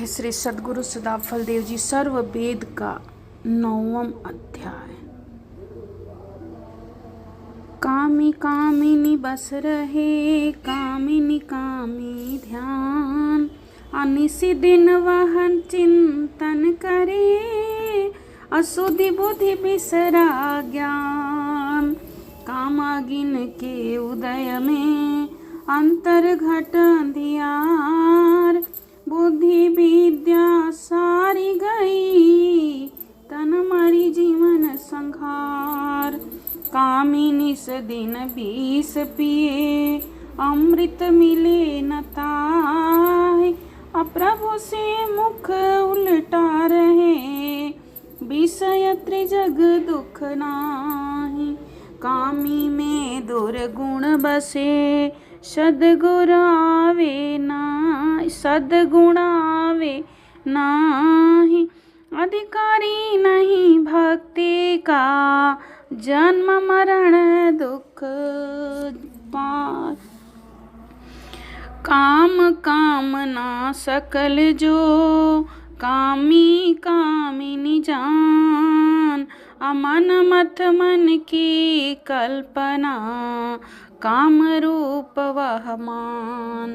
श्री सद्गुरु सदाफल देव जी सर्व वेद का 9वां अध्याय। कामी कामिनी बस रहे कामिनी कामी ध्यान, अनिसी दिन वहन चिंतन करे, असुधि बुद्धि बिसरा ज्ञान। कामागिन के उदय में अंतर घट अंधियार, बुद्धि विद्या सारी गई तन मरी जीवन संघार। कामिनी दिन 20 पिए अमृत मिले न ताहि, अप्रभु से मुख उल्टा रहे विषय त्रिजग दुख नाही। कामी में दुर्गुण बसे सद्गुण आवे नाही, अधिकारी नहीं भक्ति का जन्म मरण दुख पार। काम कामना सकल जो कामी कामिनी जान, अमन मत मन की कल्पना काम रूप वह मान।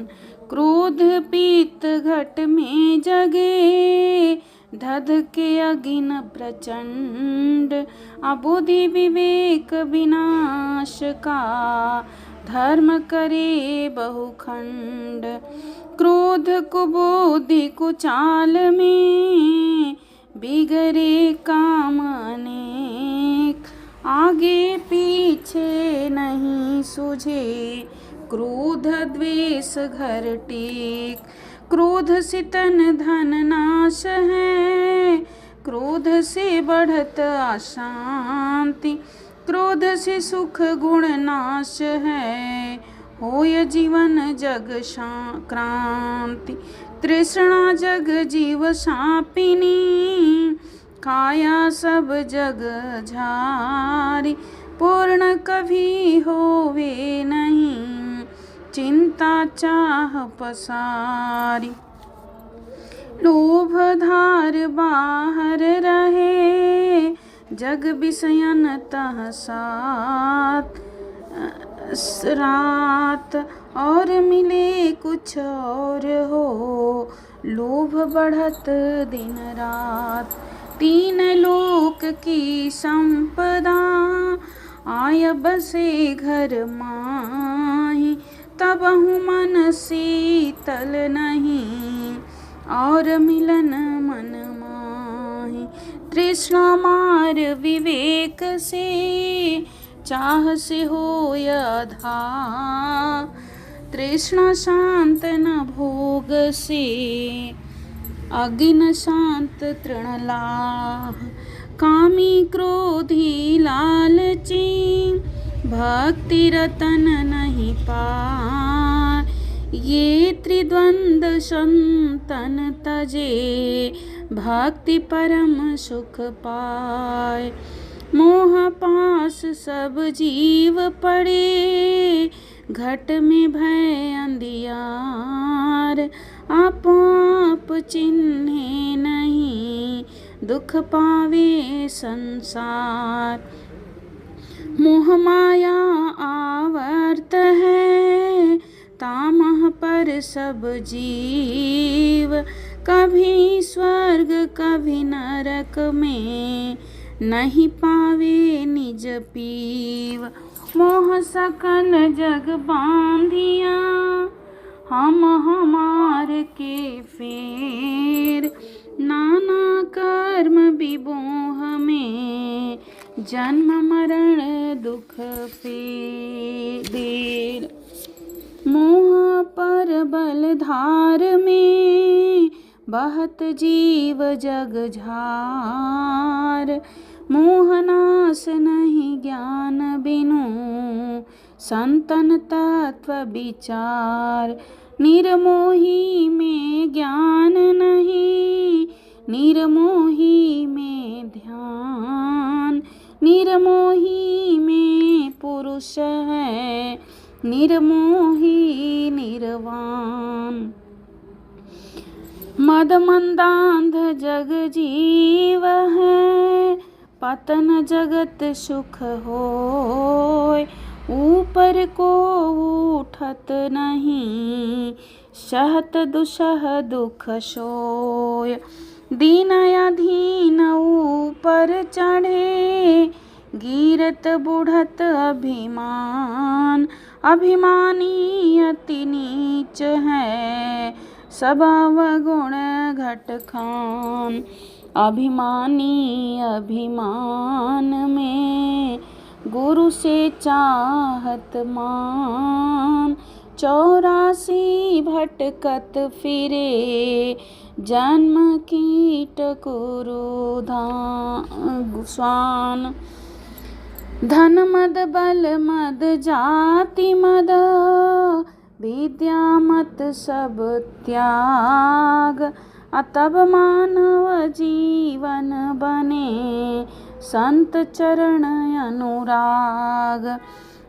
क्रोध पीत घट में जगे धध के अगिन प्रचंड, अबुद्धि विवेक विनाश का धर्म करे बहुखंड। क्रोध कुबुद्धि कुचाल में बिगड़े काम अनेक, आगे पीछे नहीं सूझे क्रोध द्वेष घर टेक। क्रोध से तन धन नाश है, क्रोध से बढ़त अशांति, क्रोध से सुख गुण नाश है, होय जीवन जग क्रांति। तृष्णा जग जीव सापिनी, काया सब जग झारी, पूर्ण कभी होवे नहीं चिंता चाह पसारी। लोभ धार बाहर रहे जग विषयन तह साथ रात, और मिले कुछ और हो लोभ बढ़त दिन रात। 3 लोक की संपदा आय बसे घर माही, तबहु मन शीतल नहीं और मिलन मन माही। तृष्णा मार विवेक से चाह से होय अधा, तृष्णा शांत न भोग से अगिन शांत तृणलाह। कामी क्रोधी लालची भक्ति रतन नहीं पार, ये त्रिद्वंद संतन तजे भक्ति परम सुख पाए। मोह पास सब जीव पड़े घट में भय अंधियार, आप आप चिन्हे नहीं दुख पावे संसार। मोह माया आवर्त है तामह पर सब जीव, कभी स्वर्ग कभी नरक में नहीं पावे निज पीव। मोह सकल जग बांधिया हम हमार के फेर, नाना कर्म विमोह में जन्म मरण दुख देर। मोह पर बल धार में बहत जीव जग झार, मोहनाश नहीं ज्ञान बिनु संतन तत्व विचार। निर्मोही में ज्ञान नहीं निर्मोही में ध्यान, निर्मोही में पुरुष है निर्मोही निर्वाण। मद मंदांध जग जीव है, पतन जगत सुख होय। ऊपर को उठत नहीं, सहत दुसह दुख सोय। दीन अधीन ऊपर चढ़े, गिरत बुढ़त अभिमान। अभिमानी अति नीच है, स्वभाव गुण घट खान। अभिमानी अभिमान में, गुरु से चाहत मान। 84 भटकत फिरे, जन्म कीट स्वान। धन मद बल मद जाति मद, विद्या मत सब त्याग। तब मानव जीवन बने, संत चरण अनुराग।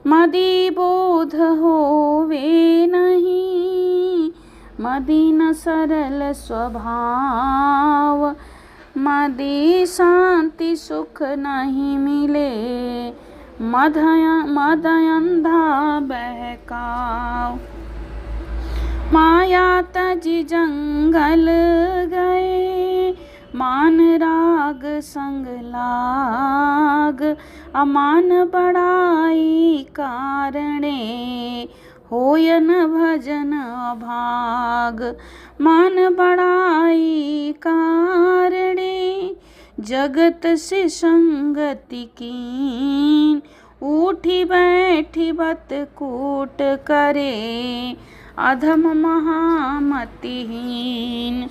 मदी बोध होवे नहीं, मदी न सरल स्वभाव। मदी शांति सुख नहीं मिले, मद अंधा बहकाव। माया तजी जंगल गए, मान राग संग लाग। अमान बड़ाई कारणे, होयन भजन अभाग। मान बड़ाई कारणे, जगत से संगति कीन। उठी बैठी बत कूट करे, अधम महामतिहीन।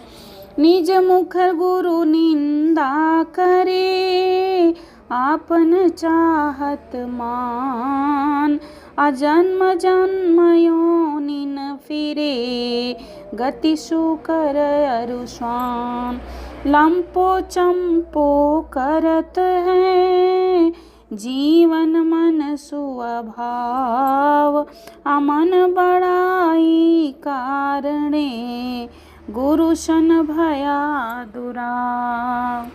निज मुख गुरु निंदा करे, आपन चाहत मान। अजन्म जन्म योनिन फिरे, गति सुकर अरुस्वान। लंपो चंपो करत है, जीवन मन सुअभाव। अमन बड़ाई कारणे, गुरु सन भया दुराव।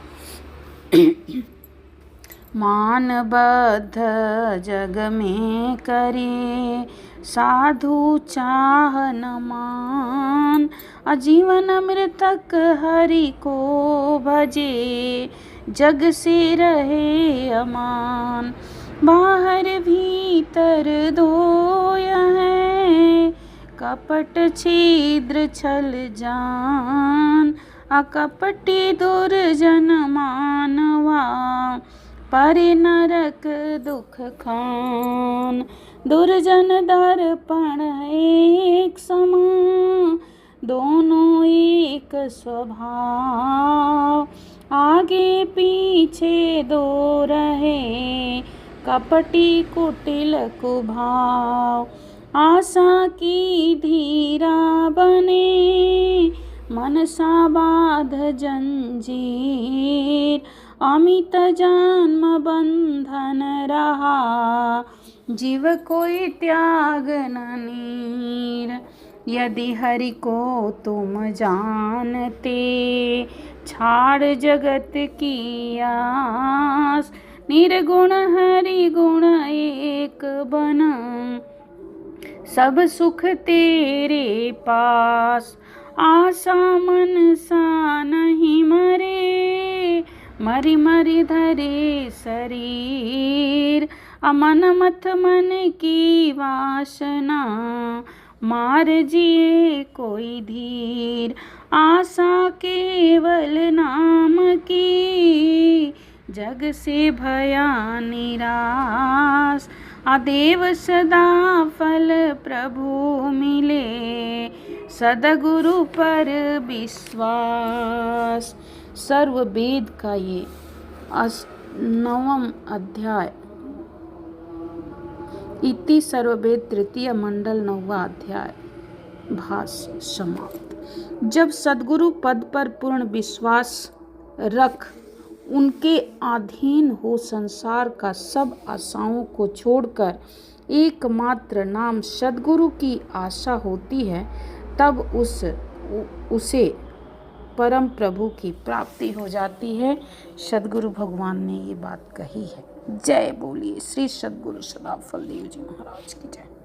मानबद्ध जग में करे, साधु चाह न मान। अजीवन मृतक हरि को भजे, जग से रहे अमान। बाहर भीतर दोय है, कपट छिद्र छल जान। अकपटी दुर्जन मानवा, परे नरक दुख खान। दुर्जन दर्पण एक समान, दोनों एक स्वभाव। आगे पीछे दो रहे, कपटी कुटिल कुभाव। आशा की धीरा बने, मनसा बाध जंजीर। अमित जन्म बंधन रहा, जीव कोई त्याग न नीर। यदि हरि को तुम जानते, छाड़ जगत की आस। निर्गुण हरि गुण एक बन, सब सुख तेरे पास। आशा मन सा नहीं मरे, मरी मरी धरे शरीर। अमन मत मन की वासना, मार जिए कोई धीर। आशा केवल नाम की, जग से भया निराश। अदेव सदा फल प्रभु मिले, सदगुरु पर विश्वास। सर्व वेद का ये 9वां अध्याय। इति सर्ववेद तृतीय मंडल 9वां अध्याय। भाष्य समाप्त। जब सद्गुरु पद पर पूर्ण विश्वास रख उनके अधीन हो संसार का सब आशाओं को छोड़कर एकमात्र नाम सद्गुरु की आशा होती है, तब उसे परम प्रभु की प्राप्ति हो जाती है। सद्गुरु भगवान ने ये बात कही है। जय बोलिए श्री सद्गुरु सदाफल देव जी महाराज की जय।